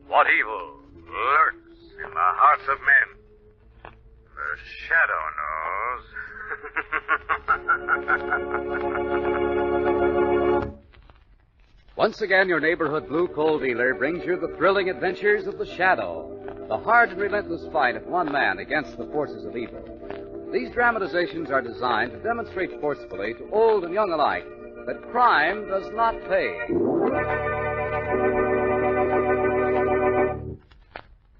What evil lurks in the hearts of men? The shadow knows. Once again, your neighborhood blue coal dealer brings you the thrilling adventures of the Shadow, the hard and relentless fight of one man against the forces of evil. These dramatizations are designed to demonstrate forcefully to old and young alike that crime does not pay.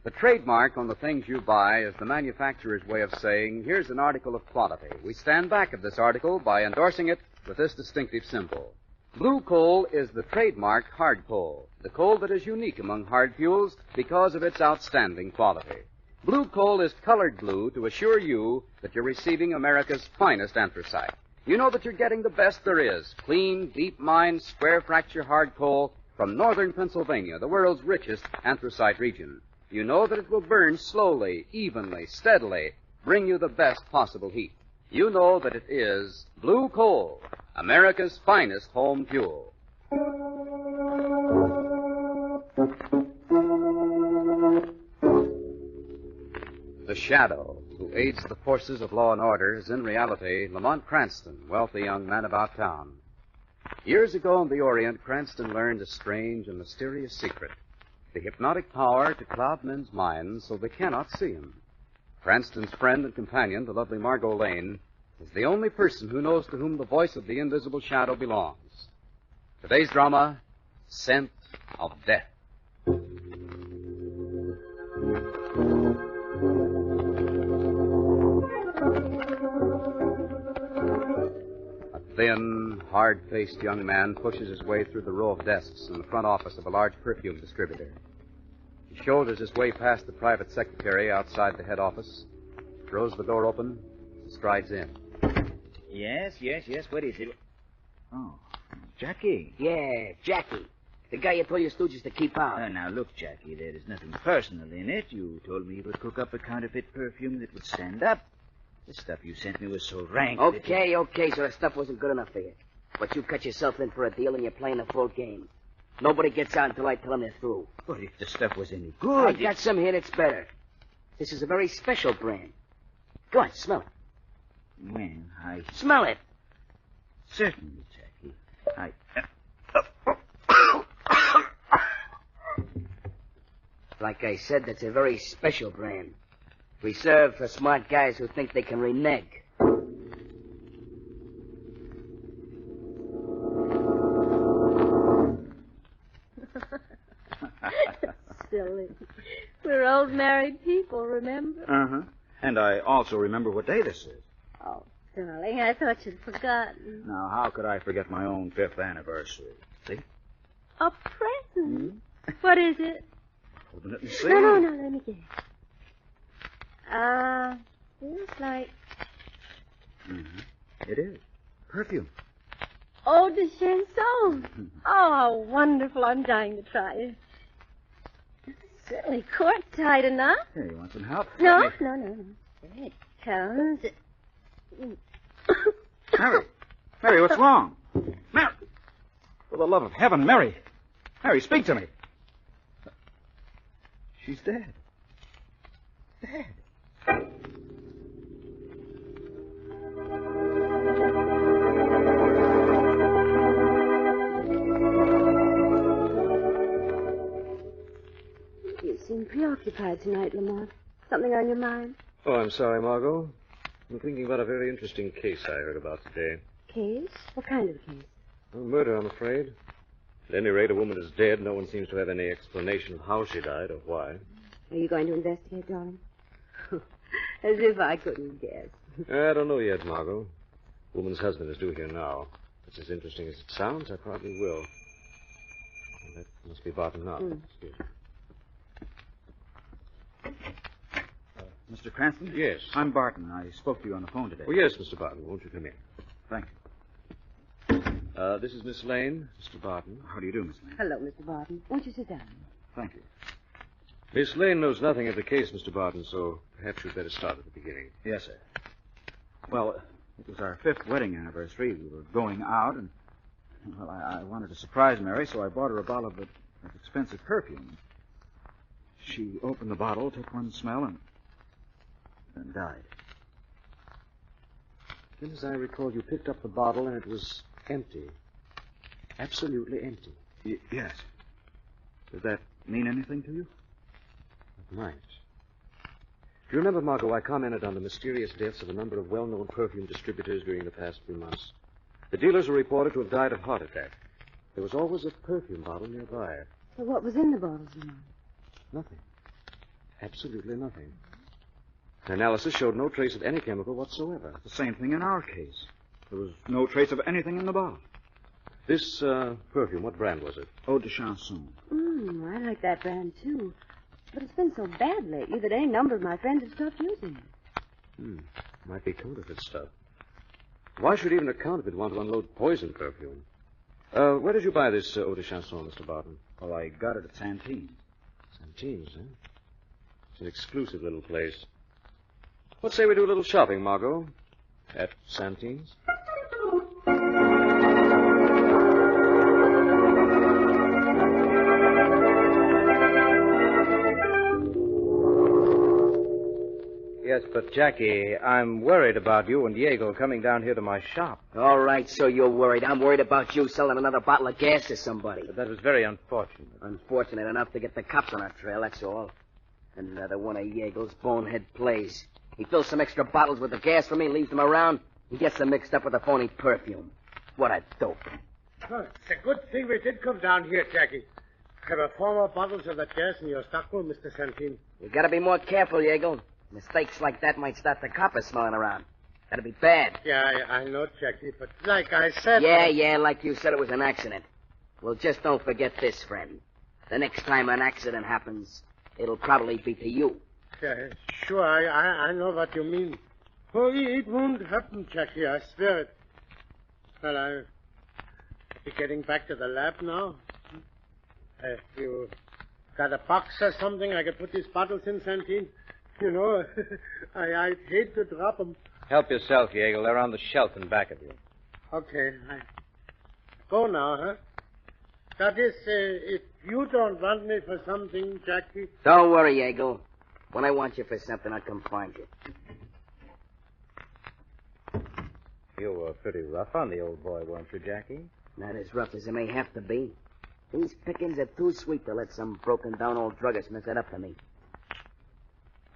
The trademark on the things you buy is the manufacturer's way of saying, here's an article of quality. We stand back of this article by endorsing it with this distinctive symbol. Blue coal is the trademark hard coal, the coal that is unique among hard fuels because of its outstanding quality. Blue coal is colored blue to assure you that you're receiving America's finest anthracite. You know that you're getting the best there is, clean, deep-mined, square-fracture hard coal from northern Pennsylvania, the world's richest anthracite region. You know that it will burn slowly, evenly, steadily, bring you the best possible heat. You know that it is blue coal, America's finest home fuel. The Shadow, who aids the forces of law and order, is in reality Lamont Cranston, wealthy young man about town. Years ago in the Orient, Cranston learned a strange and mysterious secret. The hypnotic power to cloud men's minds so they cannot see him. Cranston's friend and companion, the lovely Margot Lane, is the only person who knows to whom the voice of the invisible shadow belongs. Today's drama, Scent of Death. A thin, hard-faced young man pushes his way through the row of desks in the front office of a large perfume distributor. He shoulders his way past the private secretary outside the head office, throws the door open, and strides in. Yes. What is it? Oh, Jackie. Yeah, Jackie. The guy you told your stooges to keep out. Now, look, Jackie, there is nothing personal in it. You told me you would cook up a counterfeit perfume that would stand up. The stuff you sent me was so rank. Okay, so the stuff wasn't good enough for you. But you cut yourself in for a deal and you're playing a full game. Nobody gets out until I tell them they're through. But if the stuff was any good... I got some here that's better. This is a very special brand. Go on, smell it. Well, I... Smell it. Certainly, Jackie. Like I said, that's a very special brand. Reserved for smart guys who think they can renege. Silly. We're old married people, remember? Uh-huh. And I also remember what day this is. Oh, darling, I thought you'd forgotten. Now, how could I forget my own 5th anniversary? See? A present? What is it? Open it and see. No, let me guess. Feels like... It is. Perfume. Eau de chanson. Oh, how wonderful. I'm dying to try it. Certainly cork tight enough. Here, you want some help? No. There it comes. Mary, what's wrong? Mary! For the love of heaven, Mary! Mary, speak to me. She's dead. Dead. You seem preoccupied tonight, Lamont. Something on your mind? Oh, I'm sorry, Margot. I'm thinking about a very interesting case I heard about today. Case? What kind of case? A murder, I'm afraid. At any rate, a woman is dead. No one seems to have any explanation of how she died or why. Are you going to investigate, darling? As if I couldn't guess. I don't know yet, Margot. The woman's husband is due here now. If it's as interesting as it sounds, I probably will. That must be Barton now. Excuse me. Mr. Cranston? Yes. I'm Barton. I spoke to you on the phone today. Oh, yes, Mr. Barton. Won't you come in? Thank This is Miss Lane, Mr. Barton. How do you do, Miss Lane? Hello, Mr. Barton. Won't you sit down? Thank you. Miss Lane knows nothing of the case, Mr. Barton, so perhaps you'd better start at the beginning. Yes, sir. Well, it was our 5th wedding anniversary. We were going out, and, well, I wanted to surprise Mary, so I bought her a bottle of expensive perfume. She opened the bottle, took one smell, and then died. Then, as I recall, you picked up the bottle, and it was empty. Absolutely empty. Yes. Does that mean anything to you? It might. Do you remember, Margot, I commented on the mysterious deaths of a number of well-known perfume distributors during the past few months. The dealers were reported to have died of heart attack. There was always a perfume bottle nearby. So what was in the bottles, Lamont? Nothing. Absolutely nothing. Analysis showed no trace of any chemical whatsoever. The same thing in our case. There was no trace of anything in the bottle. This perfume, what brand was it? Eau de Chanson. I like that brand, too. But it's been so bad lately that any number of my friends have stopped using it. Might be counterfeit stuff. Why should even a counterfeit want to unload poison perfume? Where did you buy this Eau de Chanson, Mr. Barton? Well, I got it at Santine's. Santine's, eh? It's an exclusive little place. Let's say we do a little shopping, Margot. At Santine's. Yes, but, Jackie, I'm worried about you and Diego coming down here to my shop. All right, so you're worried. I'm worried about you selling another bottle of gas to somebody. But that was very unfortunate. Unfortunate enough to get the cops on our trail, that's all. Another one of Yeagle's bonehead plays. He fills some extra bottles with the gas for me, leaves them around. He gets them mixed up with a phony perfume. What a dope. Oh, it's a good thing we did come down here, Jackie. There were 4 more bottles of that gas in your stockroom, Mr. Santine. You gotta be more careful, Yeagle. Mistakes like that might start the coppers smelling around. That'd be bad. Yeah, I know, Jackie, but like I said... Yeah, like you said, it was an accident. Well, just don't forget this, friend. The next time an accident happens, it'll probably be to you. Yeah, sure, I know what you mean. Oh, it won't happen, Jackie, I swear it. Well, I'll be getting back to the lab now. You got a box or something I could put these bottles in, Santine? You know, I'd hate to drop them. Help yourself, Diego. They're on the shelf in back of you. Okay. Go now, huh? That is, if you don't want me for something, Jackie... Don't worry, Yeagle. When I want you for something, I'll come find you. You were pretty rough on the old boy, weren't you, Jackie? Not as rough as it may have to be. These pickings are too sweet to let some broken-down old druggist mess it up for me.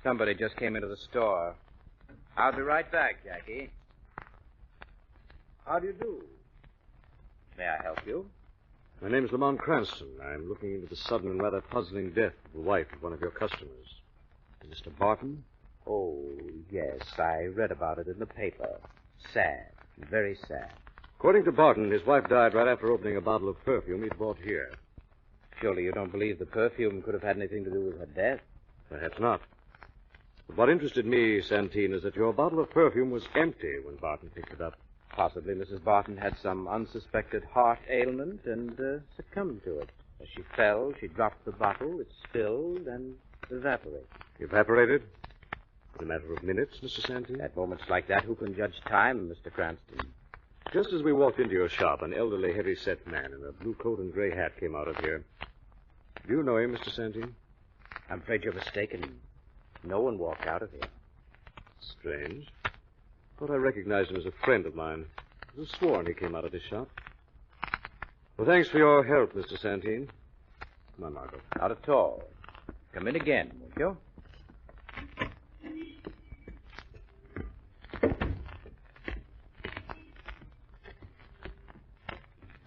Somebody just came into the store. I'll be right back, Jackie. How do you do? May I help you? My name is Lamont Cranston. I'm looking into the sudden and rather puzzling death of the wife of one of your customers. Mr. Barton? Oh, yes. I read about it in the paper. Sad. Very sad. According to Barton, his wife died right after opening a bottle of perfume he'd bought here. Surely you don't believe the perfume could have had anything to do with her death? Perhaps not. But what interested me, Santine, is that your bottle of perfume was empty when Barton picked it up. Possibly Mrs. Barton had some unsuspected heart ailment and succumbed to it. As she fell, she dropped the bottle, it spilled, and evaporated. Evaporated? In a matter of minutes, Mr. Santine? At moments like that, who can judge time, Mr. Cranston? Just as we walked into your shop, an elderly, heavy-set man in a blue coat and gray hat came out of here. Do you know him, Mr. Santine? I'm afraid you're mistaken. No one walked out of here. Strange. Thought I recognized him as a friend of mine. I was sworn he came out of this shop. Well, thanks for your help, Mr. Santine. Come on, Margot. Not at all. Come in again, won't you?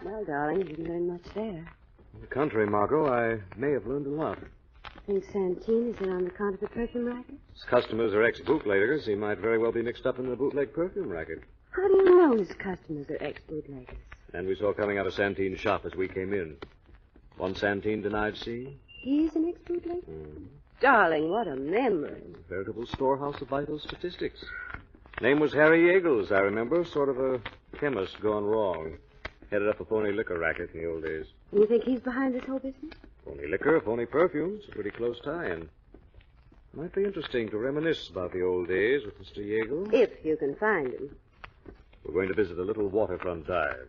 Well, darling, you didn't learn much there. On the contrary, Margot, I may have learned a lot. Think Santine is in on the counterfeit perfume racket? His customers are ex-bootleggers. He might very well be mixed up in the bootleg perfume racket. How do you know his customers are ex-bootleggers? And we saw coming out of Santine's shop as we came in. One Santine denied seeing. He's an ex-bootlegger? Darling, what a memory. A veritable storehouse of vital statistics. Name was Harry Yeagles, I remember. Sort of a chemist gone wrong. Headed up a phony liquor racket in the old days. You think he's behind this whole business? Phony liquor, phony perfumes. A pretty close tie-in. Might be interesting to reminisce about the old days with Mr. Yeagle. If you can find him. We're going to visit a little waterfront dive.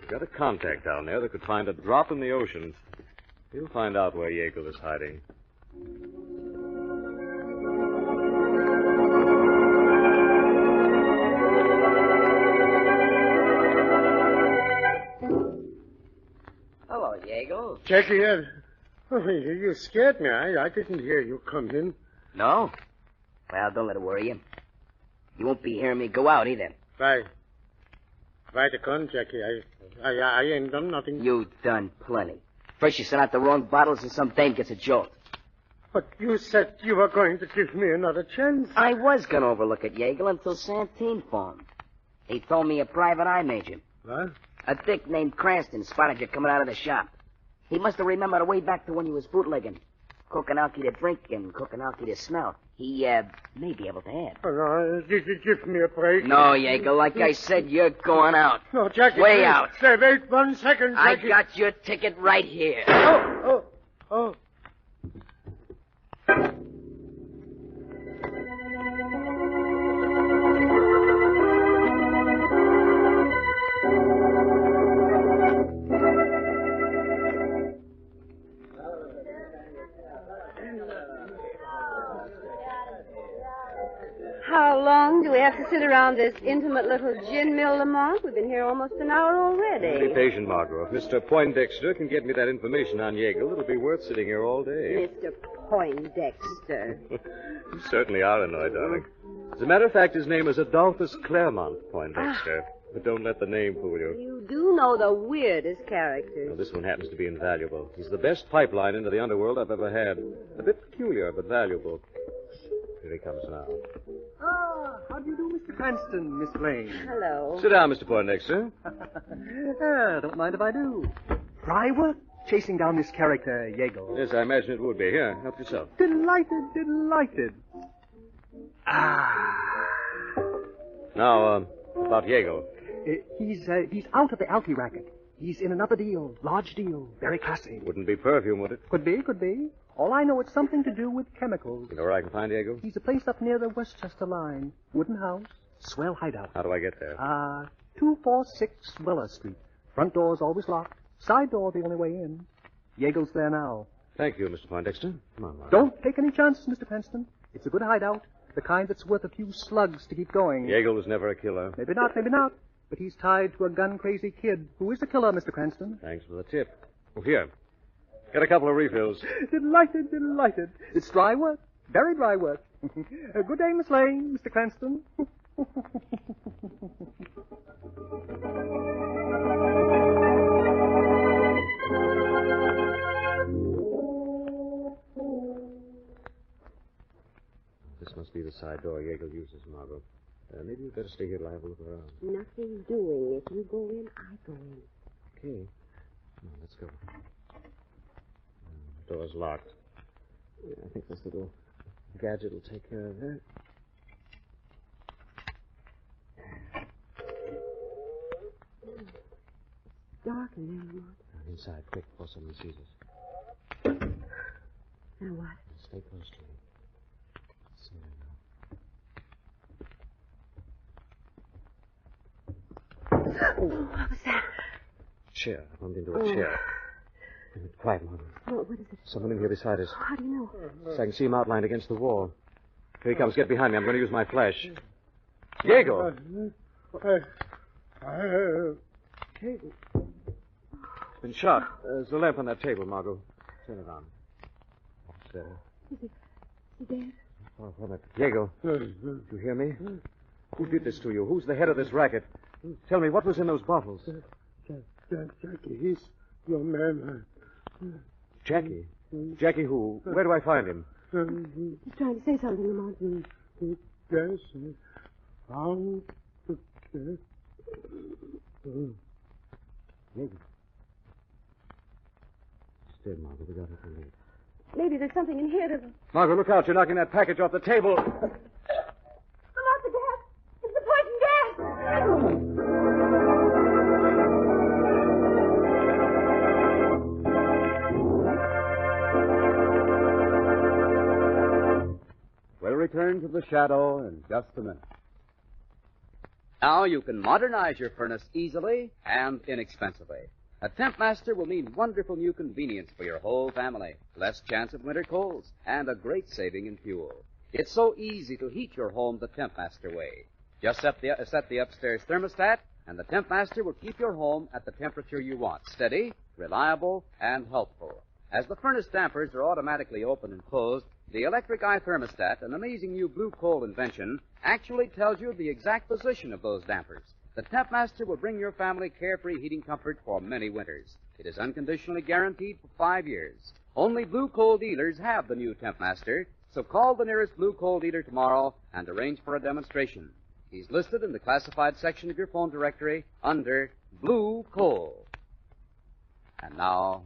We've got a contact down there that could find a drop in the ocean. He'll find out where Yeagle is hiding. Hello, Yeagle. Jackie, you scared me. I didn't hear you come in. No? Well, don't let it worry you. You won't be hearing me go out either. Why the gun, Jackie? I ain't done nothing. You done plenty. First you sent out the wrong bottles and some dame gets a jolt. But you said you were going to give me another chance. I was going to overlook it, Yeagle, until Santine phoned. He told me a private eye major. What? A dick named Cranston spotted you coming out of the shop. He must have remembered way back to when you was bootlegging. Cooking alky to drink and cooking alky to smell. He, may be able to add. Oh, did you give me a break? No, Yeagle, like I said, you're going out. No, Jackie. Way please. out. Say, wait 1 second, Jackie. I got your ticket right here. Oh. How long do we have to sit around this intimate little gin mill, Lamont? We've been here almost an hour Be already. patient, Margot. If Mr. Poindexter can get me that information on Yeagle, it'll be worth sitting here all day. Mr. Poindexter. You certainly are annoyed, darling. As a matter of fact, his name is Adolphus Claremont Poindexter. But don't let the name fool you. You do know the weirdest characters. Well, this one happens to be invaluable. He's the best pipeline into the underworld I've ever had. A bit peculiar, but valuable. Here he comes now. How do you do, Mr. Cranston, Miss Lane? Hello. Sit down, Mr. Poindexter. Don't mind if I do. Dry work chasing down this character, Yeagle. Yes, I imagine it would be. Here, help yourself. Delighted. Now, about Yeagle. He's out of the alky racket. He's in another deal, large deal, very classy. Wouldn't be perfume, would it? Could be. All I know, it's something to do with chemicals. You know where I can find Yeagle? He's a place up near the Westchester line. Wooden house, swell hideout. How do I get there? 246 Weller Street. Front door's always locked. Side door the only way in. Yeagle's there now. Thank you, Mr. Poindexter. Come on, Margot. Don't take any chances, Mr. Cranston. It's a good hideout. The kind that's worth a few slugs to keep going. Yeagle was never a killer. Maybe not. But he's tied to a gun-crazy kid who is a killer, Mr. Cranston. Thanks for the tip. Oh, here. Got a couple of refills. Delighted. It's dry work. Very dry work. Good day, Miss Lane, Mr. Cranston. This must be the side door Yeagle uses, Margot. Maybe you'd better stay here till I have a look around. Nothing doing. If you go in, I go in. Okay. Come on, let's go. The door's locked. I think this little gadget will take care of that. Dark in there, Lamont. Inside, quick, before someone sees us. Now what? Stay close to me. See her now. What was that? Chair. I bumped into a chair. Quiet, Margot. What is it? Someone in here beside us. How do you know? So I can see him outlined against the wall. Here he comes. Get behind me. I'm going to use my flash. Yeagle! It's been shot. There's a lamp on that table, Margot. Turn it on. What's that? Is he dead? Oh, what a... Yeagle, you hear me? Who did this to you? Who's the head of this racket? Tell me, what was in those bottles? Jackie, he's your man. Jackie? Jackie who? Where do I find him? He's trying to say something, Lamont. Yes, found the death. Yeagle. He's dead, Margot. We got her to leave. Maybe there's something in here to... Margot, look out. You're knocking that package off the table. Lamont, the gas! It's the poison gas! return to the shadow in just a minute. Now you can modernize your furnace easily and inexpensively. A Tempmaster will mean wonderful new convenience for your whole family, less chance of winter colds, and a great saving in fuel. It's so easy to heat your home the Tempmaster way. Just set the upstairs thermostat, and the Tempmaster will keep your home at the temperature you want, steady, reliable, and helpful. As the furnace dampers are automatically open and closed, the electric eye thermostat, an amazing new blue coal invention, actually tells you the exact position of those dampers. The Tempmaster will bring your family carefree heating comfort for many winters. It is unconditionally guaranteed for 5 years. Only blue coal dealers have the new Tempmaster, so call the nearest blue coal dealer tomorrow and arrange for a demonstration. He's listed in the classified section of your phone directory under Blue Coal. And now,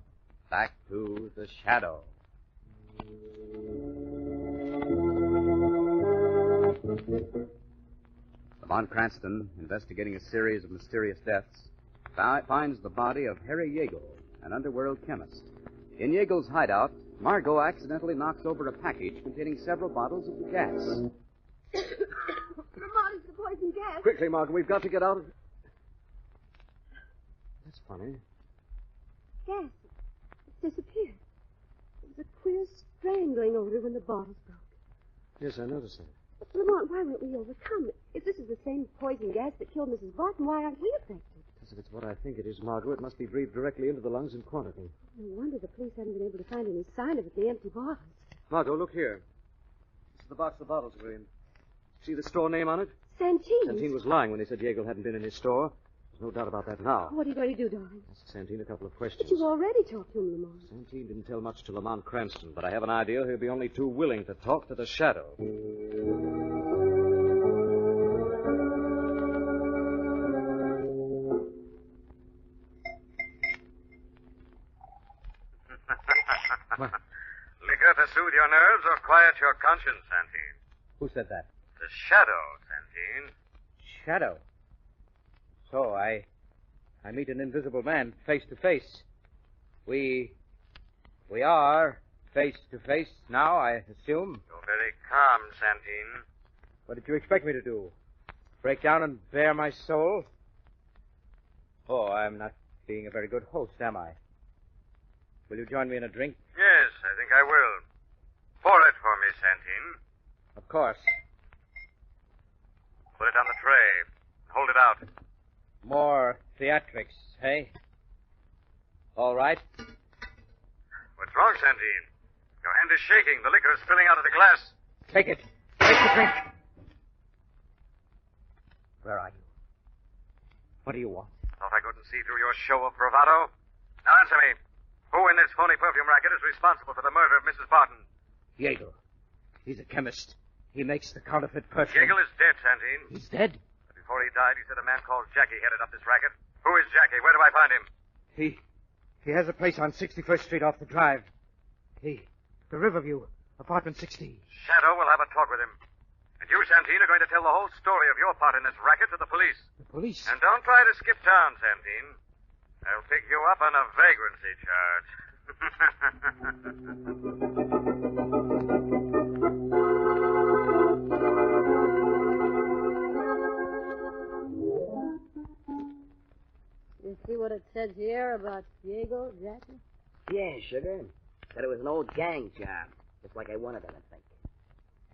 back to the shadow. Lamont Cranston, investigating a series of mysterious deaths, finds the body of Harry Yeagle, an underworld chemist. In Yeagle's hideout, Margot accidentally knocks over a package containing several bottles of the gas. Lamont, it's the poison gas. Quickly, Margaret, we've got to get out of... That's funny. Gas. It disappeared. There was a queer strangling odor when the bottles broke. Yes, I noticed that. But, Lamont, why weren't we overcome? If this is the same poison gas that killed Mrs. Barton, why aren't we affected? Because if it's what I think it is, Margot, it must be breathed directly into the lungs in quantity. No wonder the police haven't been able to find any sign of it in the empty bottles. Margot, look here. This is the box the bottles were in. See the store name on it? Santine. Santine was lying when he said Yeagle hadn't been in his store. There's no doubt about that now. What are you going to do, darling? Ask Santine a couple of questions. But you've already talked to him, Lamont. Santine didn't tell much to Lamont Cranston, but I have an idea he'll be only too willing to talk to the shadow. Liquor to soothe your nerves or quiet your conscience, Santine? Who said that? The shadow, Santine. Shadow. So I meet an invisible man face to face. We are face to face now, I assume. You're very calm, Santine. What did you expect me to do? Break down and bare my soul? Oh, I'm not being a very good host, am I? Will you join me in a drink? Yes, I think I will. Pour it for me, Santine. Of course. Put it on the tray. Hold it out. More theatrics, hey? All right. What's wrong, Santine? Your hand is shaking. The liquor is spilling out of the glass. Take it. Take the drink. Where are you? What do you want? Thought I couldn't see through your show of bravado. Now answer me. Who in this phony perfume racket is responsible for the murder of Mrs. Barton? Yeagle. He's a chemist. He makes the counterfeit perfume. Yeagle is dead, Santine. He's dead? But before he died, he said a man called Jackie headed up this racket. Who is Jackie? Where do I find him? He has a place on 61st Street off the drive. The Riverview, apartment 16. Shadow will have a talk with him. And you, Santine, are going to tell the whole story of your part in this racket to the police. The police? And don't try to skip town, Santine. I'll pick you up on a vagrancy charge. You see what it says here about Diego, Jackie? Yeah, sugar. Said it was an old gang job. Just like I wanted them to think.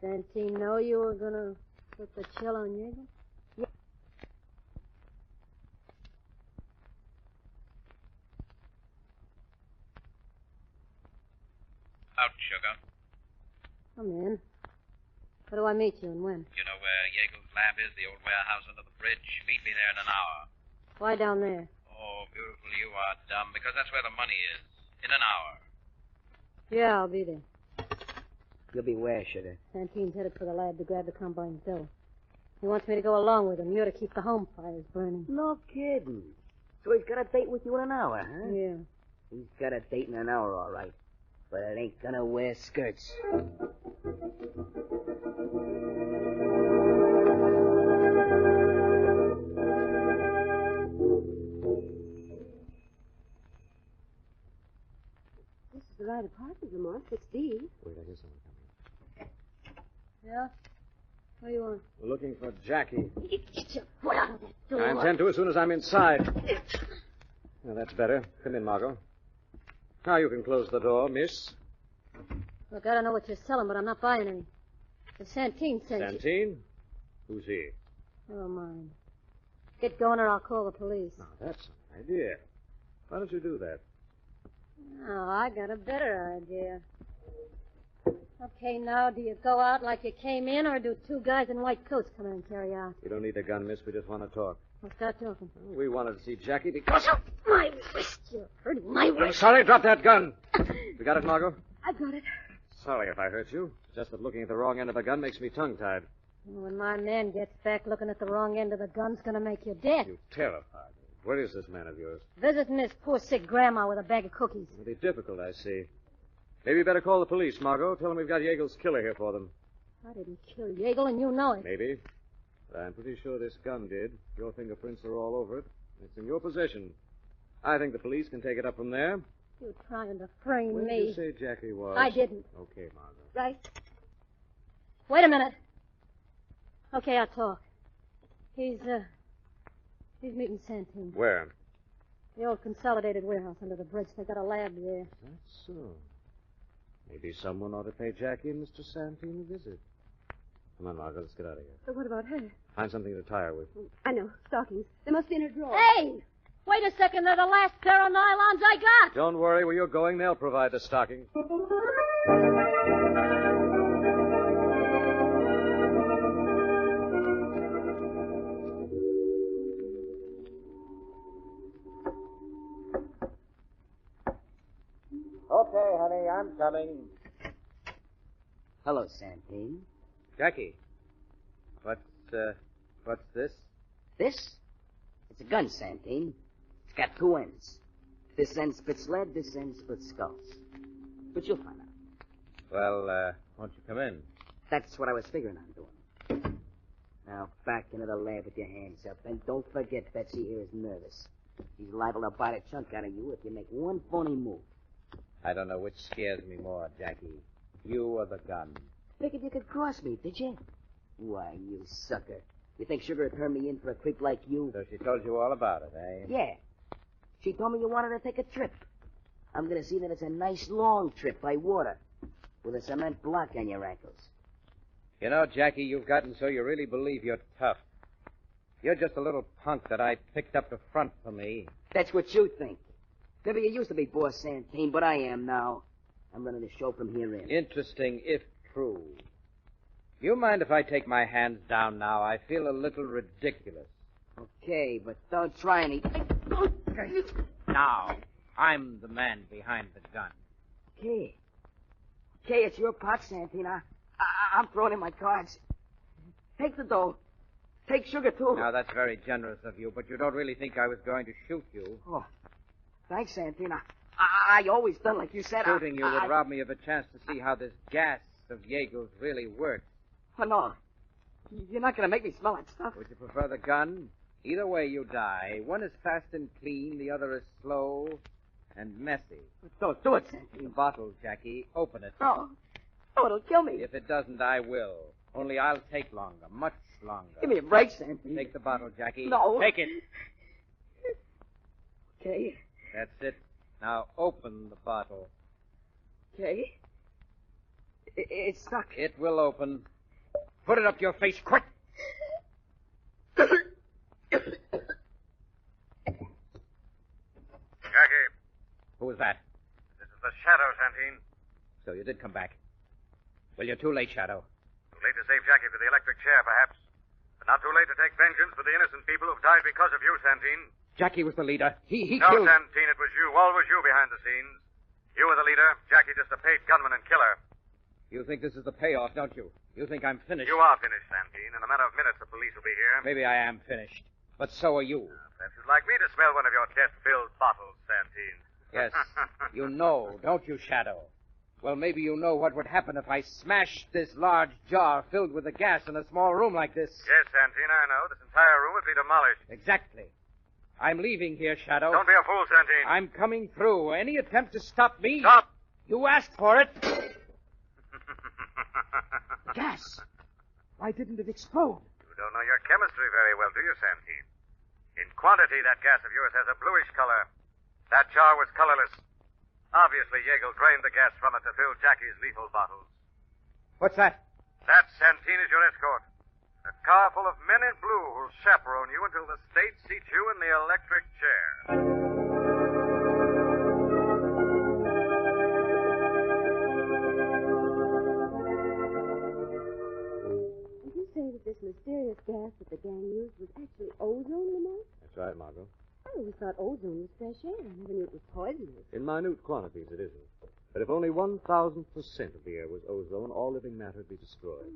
Santine know you were going to put the chill on Diego? Out, sugar. Come in. Where do I meet you and when? You know where Yeagle's lab is, the old warehouse under the bridge? Meet me there in an hour. Why down there? Oh, beautiful, you are dumb, because that's where the money is. In an hour. Yeah, I'll be there. You'll be where, sugar? Santine's headed for the lab to grab the combine's dough. He wants me to go along with him. You're to keep the home fires burning. No kidding. So he's got a date with you in an hour, huh? Yeah. He's got a date in an hour, all right. But it ain't gonna wear skirts. This is the right apartment, Lamont. 6D. Wait, I hear someone coming. Yeah? What do you want? We're looking for Jackie. Get your foot out of that door. I intend to as soon as I'm inside. Now, that's better. Come in, Margot. Now you can close the door, miss. Look, I don't know what you're selling, but I'm not buying any. The Santine sent you. Santine? Who's he? Oh, mine. Get going or I'll call the police. Now, that's an idea. Why don't you do that? Oh, I got a better idea. Okay, now, do you go out like you came in, or do two guys in white coats come in and carry out? You don't need a gun, miss. We just want to talk. Well, start talking. We wanted to see Jackie because... My wrist! You're hurting my I'm wrist. sorry, drop that gun. You got it, Margot? I got it. Sorry if I hurt you. Just that looking at the wrong end of the gun makes me tongue-tied. When my man gets back, looking at the wrong end of the gun's gonna make you dead. You terrified me. Where is this man of yours? Visiting his poor sick grandma with a bag of cookies. It'll be difficult, I see. Maybe you better call the police, Margot. Tell them we've got Yeagle's killer here for them. I didn't kill Yeagle, and you know it. Maybe. But I'm pretty sure this gun did. Your fingerprints are all over it. It's in your possession. I think the police can take it up from there. You're trying to frame Where me. did you say Jackie was? I didn't. Okay, Margot. Right. Wait a minute. Okay, I'll talk. He's meeting Santine. Where? The old Consolidated warehouse under the bridge. They got a lab there. That's so. Maybe someone ought to pay Jackie and Mr. Santine a visit. Come on, Margot, let's get out of here. But what about her? Find something to tie her with. I know. Stockings. They must be in her drawer. Hey! Wait a second. They're the last pair of nylons I got. Don't worry. Where you're going, they'll provide the stockings. Okay, honey, I'm coming. Hello, Santine. Jackie, what's this? This? It's a gun, Santine. It's got two ends. This end spits lead, this end spits skulls. But you'll find out. Well, won't you come in? That's what I was figuring on doing. Now, back into the lab with your hands up. And don't forget Betsy here is nervous. She's liable to bite a chunk out of you if you make one phony move. I don't know which scares me more, Jackie. You or the gun. Figured you could cross me, did you? Why, you sucker. You think Sugar would turn me in for a creep like you? So she told you all about it, eh? Yeah. She told me you wanted to take a trip. I'm going to see that it's a nice long trip by water with a cement block on your ankles. You know, Jackie, you've gotten so you really believe you're tough. You're just a little punk that I picked up to front for me. That's what you think. Maybe you used to be boss Santine, but I am now. I'm running the show from here in. Interesting, if true. You mind if I take my hands down now? I feel a little ridiculous. Okay, but don't try any... Now, I'm the man behind the gun. Okay. Okay, it's your pot, Santine. I'm throwing in my cards. Take the dough. Take Sugar, too. Now, that's very generous of you, but you don't really think I was going to shoot you. Oh, thanks, Santine. I always done like you said. Shooting you would rob me of a chance to see how this gas of Yeagle's really works. Oh, no. You're not going to make me smell that stuff. Would you prefer the gun? Either way you die. One is fast and clean, the other is slow and messy. Don't do it, The Santine. bottle, Jackie. Open it. Oh, it'll kill me. If it doesn't, I will. Only I'll take longer, much longer. Give me a break, Santine. Take the bottle, Jackie. No. Take it. Okay. That's it. Now open the bottle. Okay. It's stuck. It will open. Put it up your face, quick! Jackie, Who was that? this is the Shadow, Santine. So you did come back. Well, you're too late, Shadow. Too late to save Jackie for the electric chair, perhaps. But not too late to take vengeance for the innocent people who've died because of you, Santine. Jackie was the leader. He No, killed... Santine, it was you. Always you behind the scenes. You were the leader. Jackie just a paid gunman and killer. You think this is the payoff, don't you? You think I'm finished. You are finished, Santine. In a matter of minutes, the police will be here. Maybe I am finished. But so are you. Perhaps you'd like me to smell one of your death-filled bottles, Santine. Yes. You know, don't you, Shadow? Well, maybe you know what would happen if I smashed this large jar filled with the gas in a small room like this. Yes, Santine, I know. This entire room would be demolished. Exactly. I'm leaving here, Shadow. Don't be a fool, Santine. I'm coming through. Any attempt to stop me... Stop! You asked for it. Gas. Why didn't it explode? You don't know your chemistry very well, do you, Santine? In quantity, that gas of yours has a bluish color. That jar was colorless. Obviously, Yeagle drained the gas from it to fill Jackie's lethal bottles. What's that? That, Santine, is your escort. A car full of men in blue who'll chaperone you until the state seats you in the electric chair. Did you say that this mysterious gas that the gang used was actually ozone, Lamont? That's right, Margot. I always thought ozone was fresh air. I never knew it was poisonous. In minute quantities, it isn't. But if only 1,000% of the air was ozone, all living matter would be destroyed.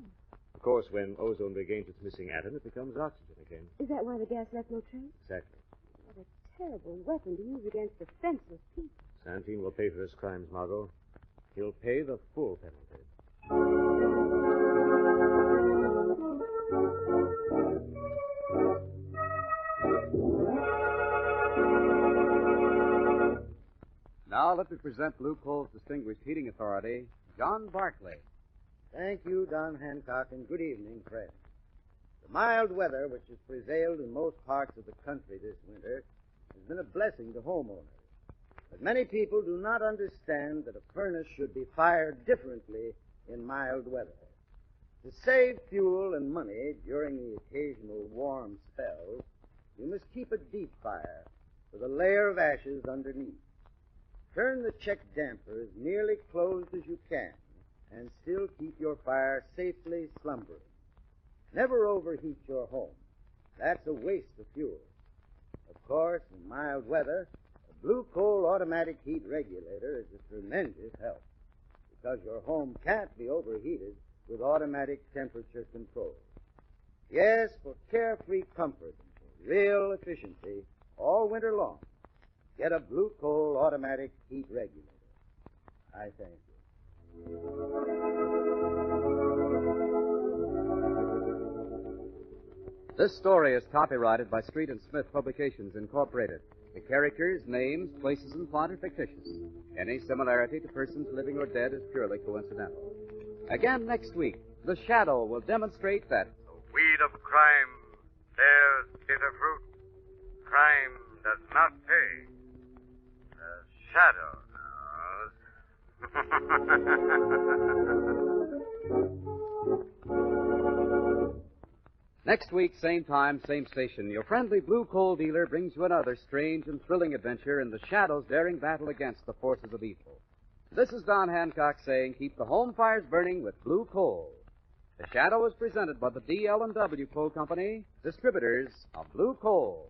Of course, when ozone regains its missing atom, it becomes oxygen again. Is that why the gas left no trace? Exactly. What a terrible weapon to use against defenseless people. Santine will pay for his crimes, Margot. He'll pay the full penalty. Now let me present Blue Coal's distinguished heating authority, John Barclay. Thank you, Don Hancock, and good evening, friends. The mild weather which has prevailed in most parts of the country this winter has been a blessing to homeowners. But many people do not understand that a furnace should be fired differently in mild weather. To save fuel and money during the occasional warm spells, you must keep a deep fire with a layer of ashes underneath. Turn the check damper as nearly closed as you can and still keep your fire safely slumbering. Never overheat your home. That's a waste of fuel. Of course, in mild weather, a Blue Coal automatic heat regulator is a tremendous help because your home can't be overheated with automatic temperature control. Yes, for carefree comfort and for real efficiency all winter long, get a Blue Coal automatic heat regulator. I thank you. This story is copyrighted by Street and Smith Publications, Incorporated. The characters, names, places, and plot are fictitious. Any similarity to persons living or dead is purely coincidental. Again next week, The Shadow will demonstrate that The weed of crime bears bitter fruit. Crime does not pay. The shadow knows. next week, same time, same station, your friendly Blue Coal dealer brings you another strange and thrilling adventure in the Shadow's daring battle against the forces of evil. This is Don Hancock saying keep the home fires burning with Blue Coal. The Shadow is presented by the D.L.&W Coal Company, distributors of Blue Coal.